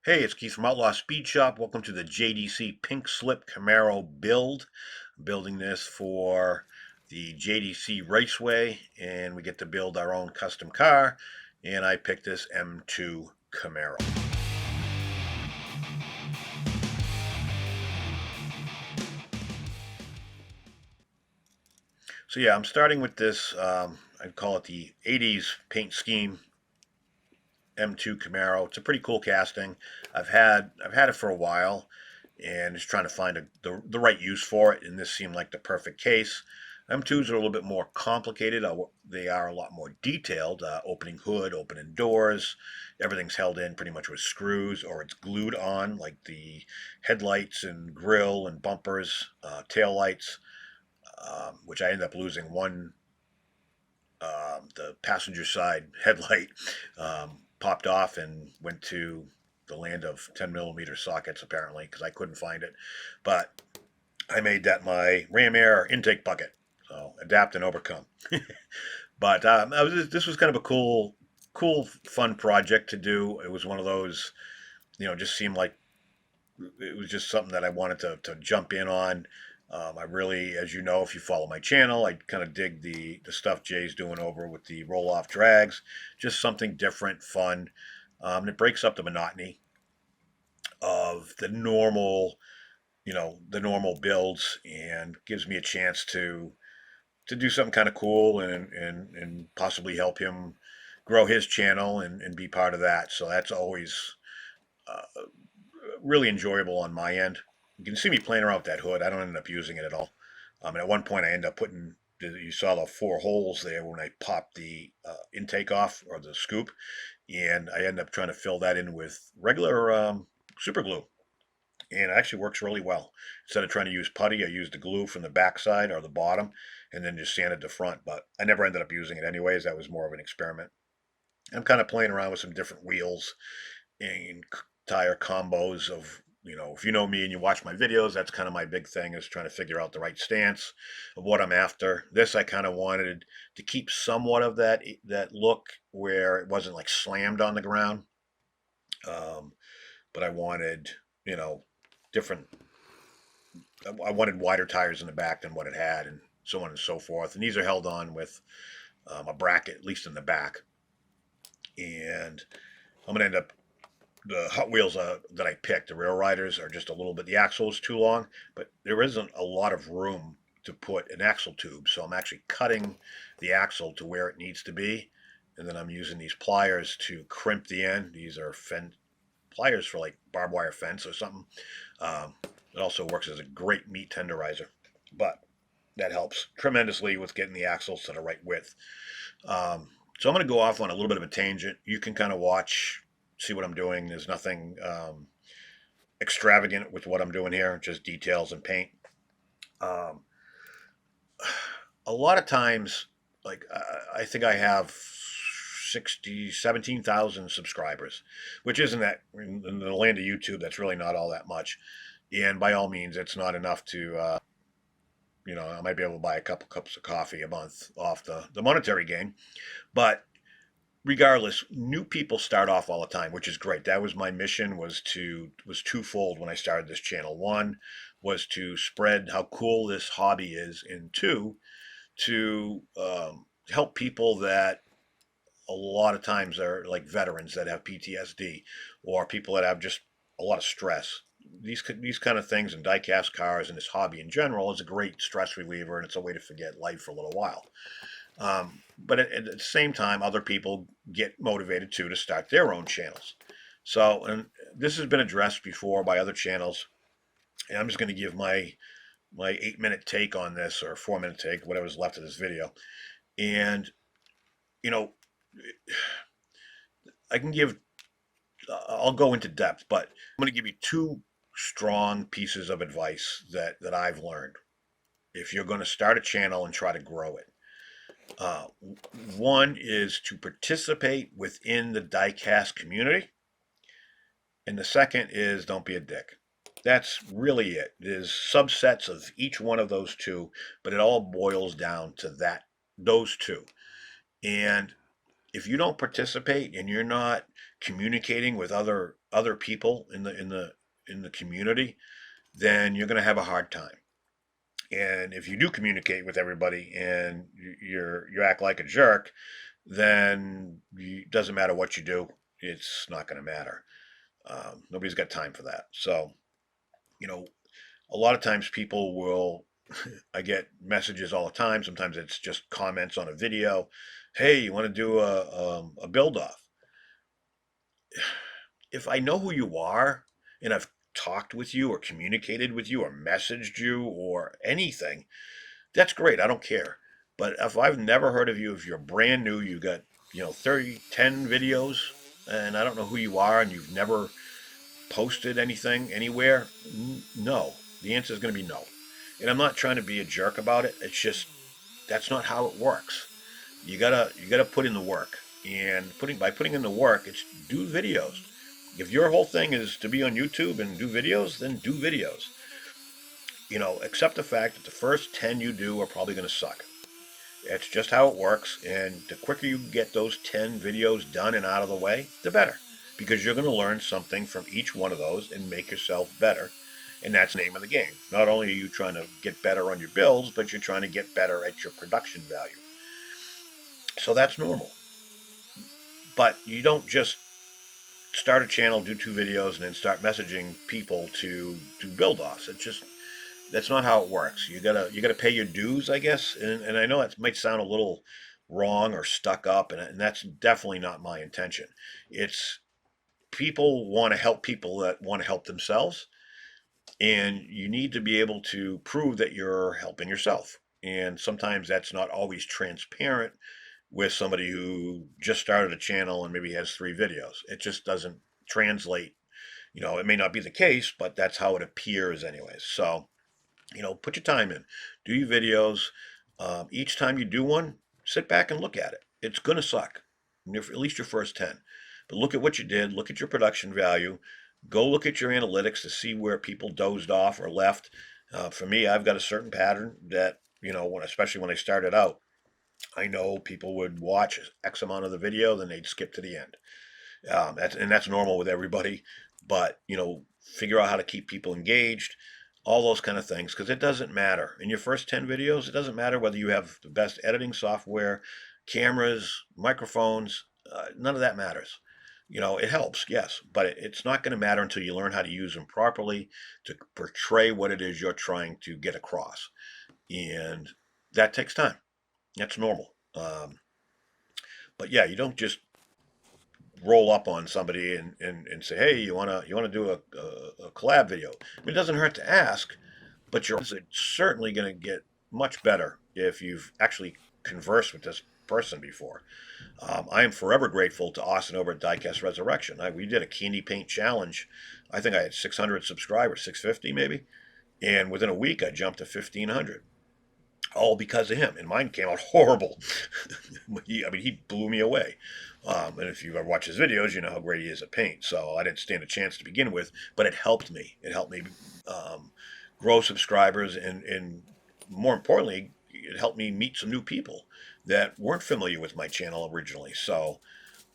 Hey, it's Keith from Outlaw Speed Shop. Welcome to the JDC Pink Slip Camaro build. I'm building this for the JDC Raceway, and we get to build our own custom car. And I picked this M2 Camaro. So yeah, I'm starting with this. I'd call it the '80s paint scheme M2 Camaro. It's a pretty cool casting. I've had it for a while, and just trying to find the right use for it. And this seemed like the perfect case. M2s are a little bit more complicated. They are a lot more detailed. Opening hood, opening doors, everything's held in pretty much with screws or it's glued on, like the headlights and grill and bumpers, tail lights, which I ended up losing one. The passenger side headlight popped off and went to the land of 10 millimeter sockets, apparently, because I couldn't find it. But I made that my ram air intake bucket. So adapt and overcome. But this was kind of a cool, fun project to do. It was one of those, just seemed like it was just something that I wanted to jump in on. I really, as you know, if you follow my channel, I kind of dig the stuff Jay's doing over with the roll-off drags. Just something different, fun. It breaks up the monotony of the normal builds, and gives me a chance to do something kind of cool and possibly help him grow his channel and be part of that. So that's always uh, really enjoyable on my end. You can see me playing around with that hood. I don't end up using it at all. And at one point, I end up putting. You saw the 4 holes there when I popped the intake off, or the scoop, and I end up trying to fill that in with regular super glue, and it actually works really well. Instead of trying to use putty, I used the glue from the backside or the bottom, and then just sanded the front. But I never ended up using it anyways. That was more of an experiment. I'm kind of playing around with some different wheels and tire combos of, if you know me and you watch my videos, that's kind of my big thing, is trying to figure out the right stance of what I'm after. This, I kind of wanted to keep somewhat of that look where it wasn't like slammed on the ground. Um, but I wanted, you know, different. I wanted wider tires in the back than what it had, and so on and so forth. And these are held on with a bracket, at least in the back. And I'm gonna end up the Hot Wheels that I picked, the Rail Riders, are just a little bit. The axle is too long, but there isn't a lot of room to put an axle tube. So I'm actually cutting the axle to where it needs to be, and then I'm using these pliers to crimp the end. These are pliers for like barbed wire fence or something. Um, it also works as a great meat tenderizer, but that helps tremendously with getting the axles to the right width. So I'm going to go off on a little bit of a tangent. You can kind of watch, see what I'm doing. There's nothing extravagant with what I'm doing here, just details and paint. Um, a lot of times, like I think I have 17,000 subscribers, which isn't that in the land of YouTube. That's really not all that much, and by all means, it's not enough to. I might be able to buy a couple cups of coffee a month off the monetary gain, but regardless, new people start off all the time, which is great. That was my mission, was twofold when I started this channel. One was to spread how cool this hobby is, and two, to help people that a lot of times are like veterans that have PTSD, or people that have just a lot of stress. These kind of things, and diecast cars and this hobby in general, is a great stress reliever, and it's a way to forget life for a little while. But at the same time, other people get motivated too to start their own channels. So, and this has been addressed before by other channels, and I'm just going to give my 8 minute take on this, or 4 minute take, whatever's left of this video. And you know, I can give, I'll go into depth, but I'm going to give you two strong pieces of advice that I've learned if you're going to start a channel and try to grow it. Uh, One is to participate within the diecast community, and the second is don't be a dick. That's really it. There's subsets of each one of those two, but it all boils down to those two. And if you don't participate and you're not communicating with other people in the community, then you're going to have a hard time. And if you do communicate with everybody and you act like a jerk, then it doesn't matter what you do, it's not going to matter. Nobody's got time for that. So, you know, a lot of times people will, I get messages all the time. Sometimes it's just comments on a video. Hey, you want to do a build off? If I know who you are and I've talked with you or communicated with you or messaged you or anything, that's great. I don't care. But if I've never heard of you, if you're brand new, you got, 30, 10 videos, and I don't know who you are and you've never posted anything anywhere, no. The answer is going to be no. And I'm not trying to be a jerk about it. It's just that's not how it works. You gotta put in the work, and putting in the work, it's do videos. If your whole thing is to be on YouTube and do videos, then do videos. Accept the fact that the first 10 you do are probably going to suck. It's just how it works, and the quicker you get those 10 videos done and out of the way, the better. Because you're going to learn something from each one of those and make yourself better. And that's the name of the game. Not only are you trying to get better on your builds, but you're trying to get better at your production value. So that's normal. But you don't just start a channel, do 2 videos, and then start messaging people to do build offs. That's not how it works. You gotta pay your dues, I guess. And I know that might sound a little wrong or stuck up, and that's definitely not my intention. It's people want to help people that want to help themselves, and you need to be able to prove that you're helping yourself. And sometimes that's not always transparent with somebody who just started a channel and maybe has 3 videos. It just doesn't translate. It may not be the case, but that's how it appears anyways. So, put your time in, do your videos. Each time you do one, sit back and look at it. It's going to suck, at least your first 10. But look at what you did, look at your production value, go look at your analytics to see where people dozed off or left. For me, I've got a certain pattern that, especially when I started out, I know people would watch X amount of the video, then they'd skip to the end. That's normal with everybody, but figure out how to keep people engaged, all those kind of things, because it doesn't matter in your first 10 videos. It doesn't matter whether you have the best editing software, cameras, microphones. None of that matters. It helps, yes, but it's not going to matter until you learn how to use them properly to portray what it is you're trying to get across, and that takes time. That's normal. But yeah, you don't just roll up on somebody and say, hey, you wanna do a collab video. I mean, it doesn't hurt to ask, but you're certainly going to get much better if you've actually conversed with this person before. I am forever grateful to Austin over at Diecast Resurrection. We did a candy paint challenge. I think I had 600 subscribers, 650 maybe, and within a week I jumped to 1,500. All because of him, and mine came out horrible. He blew me away. And if you've ever watched his videos, you know how great he is at paint. So I didn't stand a chance to begin with, but it helped me. It helped me grow subscribers, and more importantly, it helped me meet some new people that weren't familiar with my channel originally. So,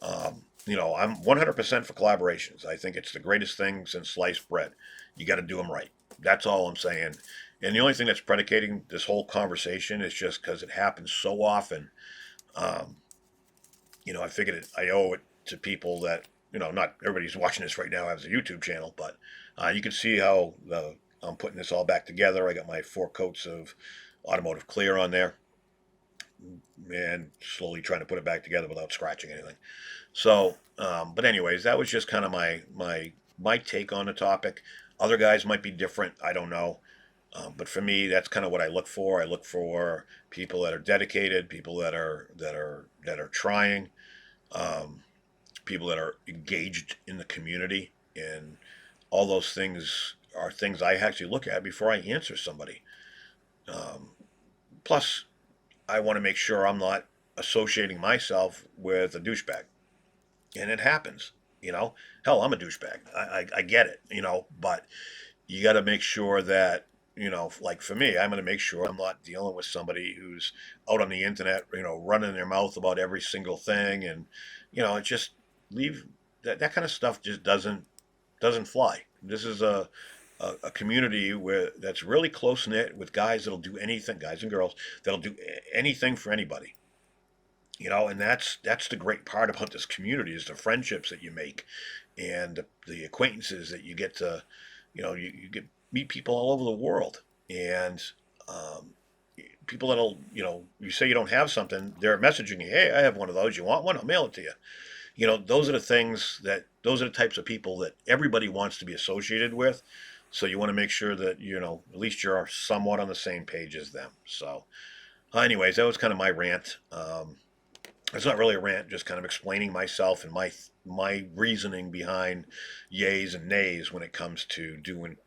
I'm 100% for collaborations. I think it's the greatest thing since sliced bread. You got to do them right. That's all I'm saying. And the only thing that's predicating this whole conversation is just because it happens so often. Um, I figured I owe it to people that, not everybody's watching this right now as a YouTube channel, but you can see how I'm putting this all back together. I got my 4 coats of automotive clear on there and slowly trying to put it back together without scratching anything. So, but anyways, that was just kind of my take on the topic. Other guys might be different. I don't know. But for me, that's kind of what I look for. I look for people that are dedicated, people that are trying, um, people that are engaged in the community, and all those things are things I actually look at before I answer somebody. Um, Plus, I want to make sure I'm not associating myself with a douchebag, and it happens. Hell, I'm a douchebag. I get it. But you got to make sure that like for me, I'm going to make sure I'm not dealing with somebody who's out on the internet, running their mouth about every single thing, and it just leave that kind of stuff just doesn't fly. This is a community where that's really close knit with guys that'll do anything, guys and girls that'll do anything for anybody. And that's the great part about this community is the friendships that you make and the acquaintances that you get to, you get meet people all over the world, and um, people that'll, you say you don't have something, they're messaging you, hey, I have one of those. You want one? I'll mail it to you. Those are the types of people that everybody wants to be associated with. So you want to make sure that, at least you're somewhat on the same page as them. So, anyways, that was kind of my rant. It's not really a rant, just kind of explaining myself and my reasoning behind yays and nays when it comes to doing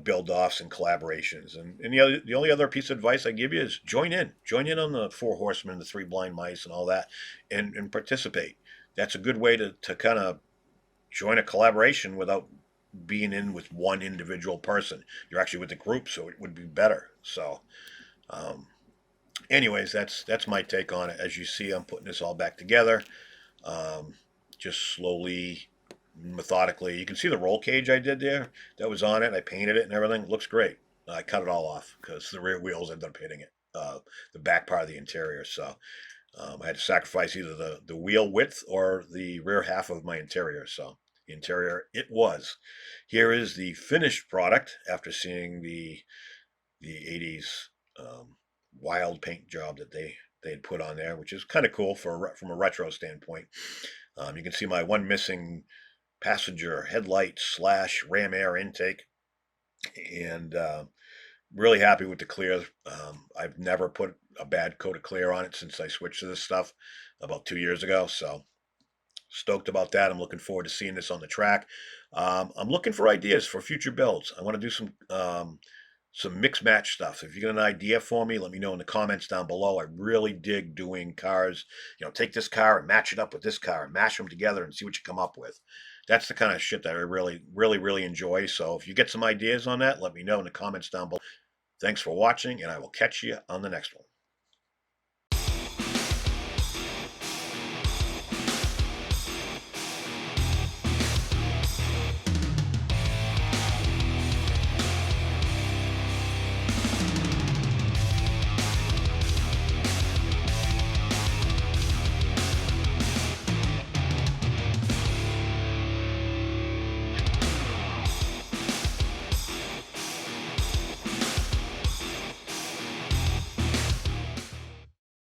build offs and collaborations. And the only other piece of advice I give you is join in on the Four Horsemen, the Three Blind Mice, and all that, and participate. That's a good way to kind of join a collaboration without being in with one individual person. You're actually with the group, so it would be better. So, um, anyways, that's my take on it. As you see, I'm putting this all back together, um, just slowly, methodically. You can see the roll cage I did there. That was on it. I painted it and everything. It looks great. I cut it all off because the rear wheels ended up hitting it, the back part of the interior. So I had to sacrifice either the wheel width or the rear half of my interior. So the interior it was. Here is the finished product after seeing the 80s wild paint job that they had put on there, which is kind of cool from a retro standpoint. You can see my one missing passenger headlight slash ram air intake, and really happy with the clear. I've never put a bad coat of clear on it since I switched to this stuff about 2 years ago. So stoked about that. I'm looking forward to seeing this on the track. I'm looking for ideas for future builds. I want to do some mix match stuff. If you got an idea for me, let me know in the comments down below. I really dig doing cars. Take this car and match it up with this car and mash them together and see what you come up with. That's the kind of shit that I really, really, really enjoy. So if you get some ideas on that, let me know in the comments down below. Thanks for watching, and I will catch you on the next one.